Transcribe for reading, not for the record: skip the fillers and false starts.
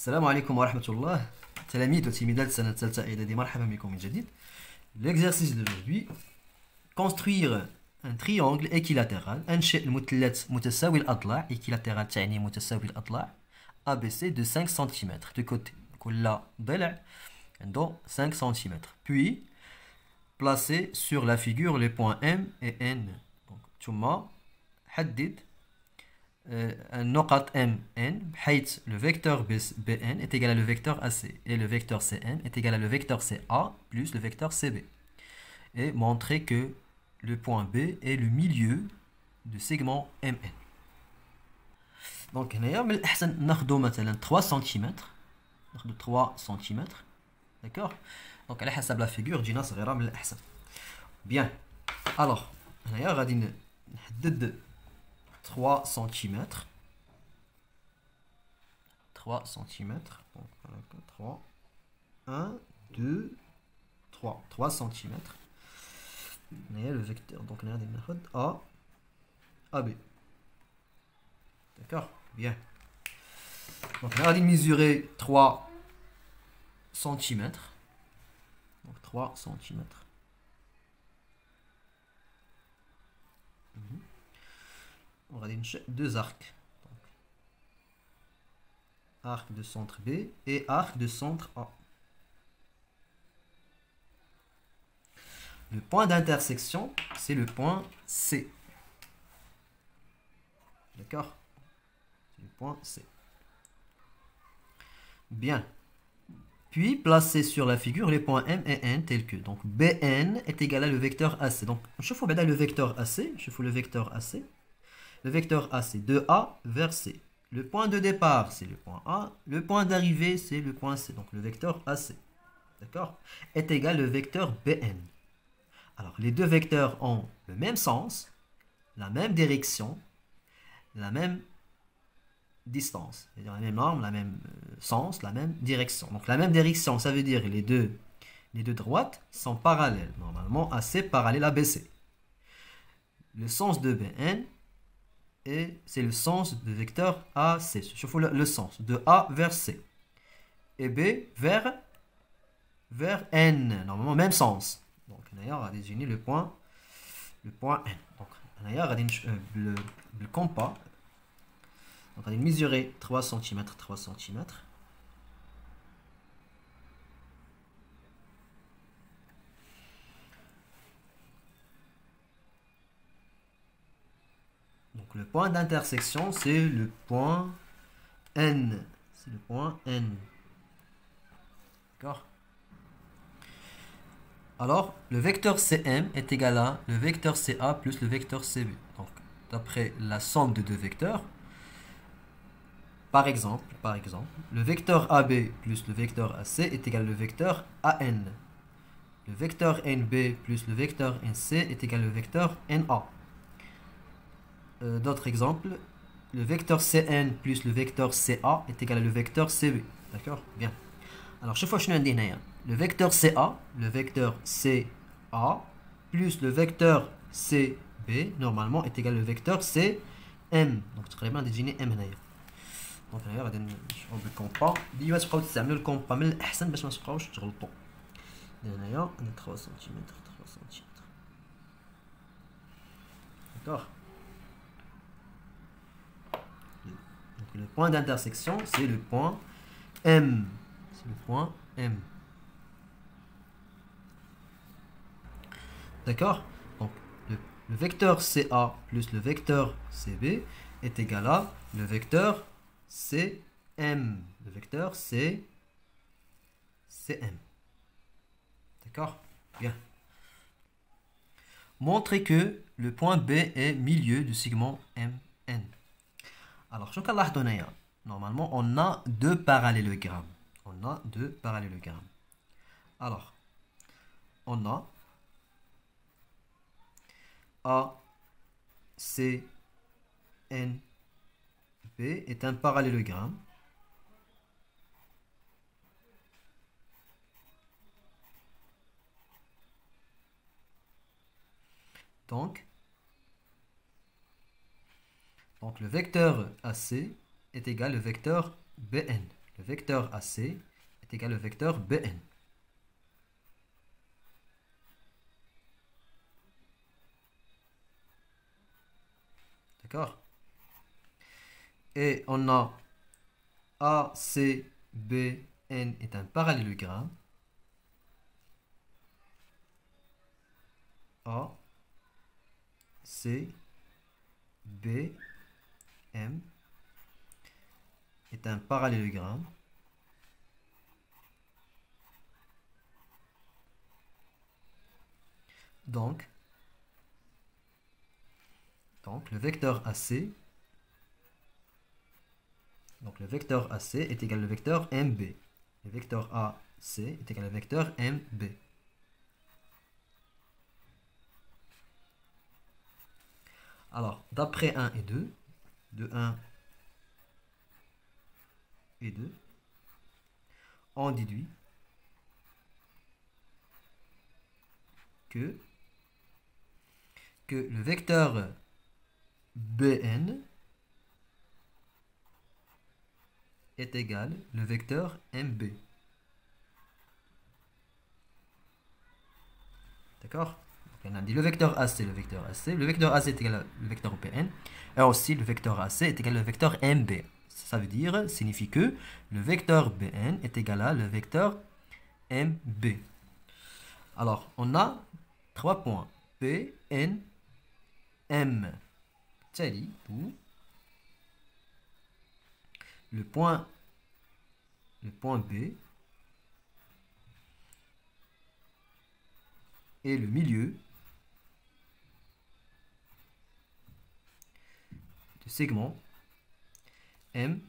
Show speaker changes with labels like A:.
A: السلام عليكم ورحمة الله. تلاميذ وتلميذات السنة الثالثة إعدادي، مرحبا بكم من جديد. L'exercice d'aujourd'hui: construire un triangle équilatéral. أنشئ المثلث متساوي الأضلاع. équilatéral تعني متساوي الأضلاع. ABC de 5 cm de côté. كل ضلع عنده 5 cm. Puis placer sur la figure les points M et N. Donc ثم حدد النقط M, N, بحيث le vecteur BN est égal à le vecteur AC et le vecteur CN est égal à le vecteur CA plus le vecteur CB. Et montrer que le point B est le milieu du segment MN. Donc, من الأحسن ناخذ مثلا 3 cm. ناخذ 3 cm. D'accord? Donc, على حسب la figure جينا صغيرة من الأحسن. Bien. Alors, هنايا غادي نحدد 3 cm. 3 cm. Donc, 3. 1, 2, 3. 3 cm. On a le vecteur. Donc, on a une méthode A, AB. D'accord? Bien. Donc, on a mesurer 3 cm. Donc, 3 cm. On va dire deux arcs. Donc, arc de centre B et arc de centre A. Le point d'intersection, c'est le point C. D'accord? C'est le point C. Bien. Puis, placer sur la figure les points M et N tels que. Donc, BN est égal à le vecteur AC. Donc, je fais le vecteur AC. Je fais le vecteur AC. Le vecteur A, c'est de A vers C. Le point de départ, c'est le point A. Le point d'arrivée, c'est le point C. Donc, le vecteur AC, d'accord, est égal au vecteur BN. Alors, les deux vecteurs ont le même sens, la même direction, la même distance. C'est-à-dire la même norme, la même sens, la même direction. Donc, la même direction, ça veut dire que les deux droites sont parallèles. Normalement, AC parallèle à BC. Le sens de BN, et c'est le sens du vecteur AC. Je fais le sens de A vers C. Et B vers N. Normalement, même sens. Donc, on va désigner le point N. Donc, on va le compas. Donc, on va mesurer 3 cm, 3 cm. Donc, le point d'intersection, c'est le point N. C'est le point N. D'accord? Alors, le vecteur CM est égal à le vecteur CA plus le vecteur CB. Donc, d'après la somme de deux vecteurs, par exemple, le vecteur AB plus le vecteur AC est égal au vecteur AN. Le vecteur NB plus le vecteur NC est égal au vecteur NA. D'autres exemples, le vecteur CN plus le vecteur CA est égal à le vecteur CB. D'accord? Bien. Alors, chaque fois que je dis le vecteur CA, le vecteur CA plus le vecteur CB, normalement, est égal au vecteur CM. Donc, tu peux désigner M. Donc, on va نشوفوا بالكومبا. ديما تبقاو تستعملوا الكومبا من الأحسن باش ما تبقاوش تغلطوا. هنايا 3 cm 3 cm. D'accord? Donc, le point d'intersection, c'est le point M. C'est le point M. D'accord? Donc, le vecteur CA plus le vecteur CB est égal à le vecteur CM. Le vecteur CM. D'accord? Bien. Montrer que le point B est milieu du segment MN. Alors, je vais normalement, on a deux parallélogrammes. On a deux parallélogrammes. Alors, on a A, C, N, B est un parallélogramme. Donc, le vecteur AC est égal au vecteur BN. le vecteur AC est égal au vecteur BN. D'accord? Et on a ACBN est un parallélogramme. A, C, B, M est un parallélogramme. Donc le vecteur AC, est égal au vecteur MB. Le vecteur AC est égal au vecteur MB. Alors, d'après 1 et 2, de 1 et 2, on déduit que le vecteur Bn est égal au vecteur Mb. D'accord? On a dit le vecteur AC, le vecteur AC. Le vecteur AC est égal au vecteur Bn. Et aussi, le vecteur AC est égal au vecteur Mb. Ça veut dire, signifie que le vecteur Bn est égal à le vecteur Mb. Alors, on a 3 points. P, N, M. Tali, où le point B est le milieu de segment MB.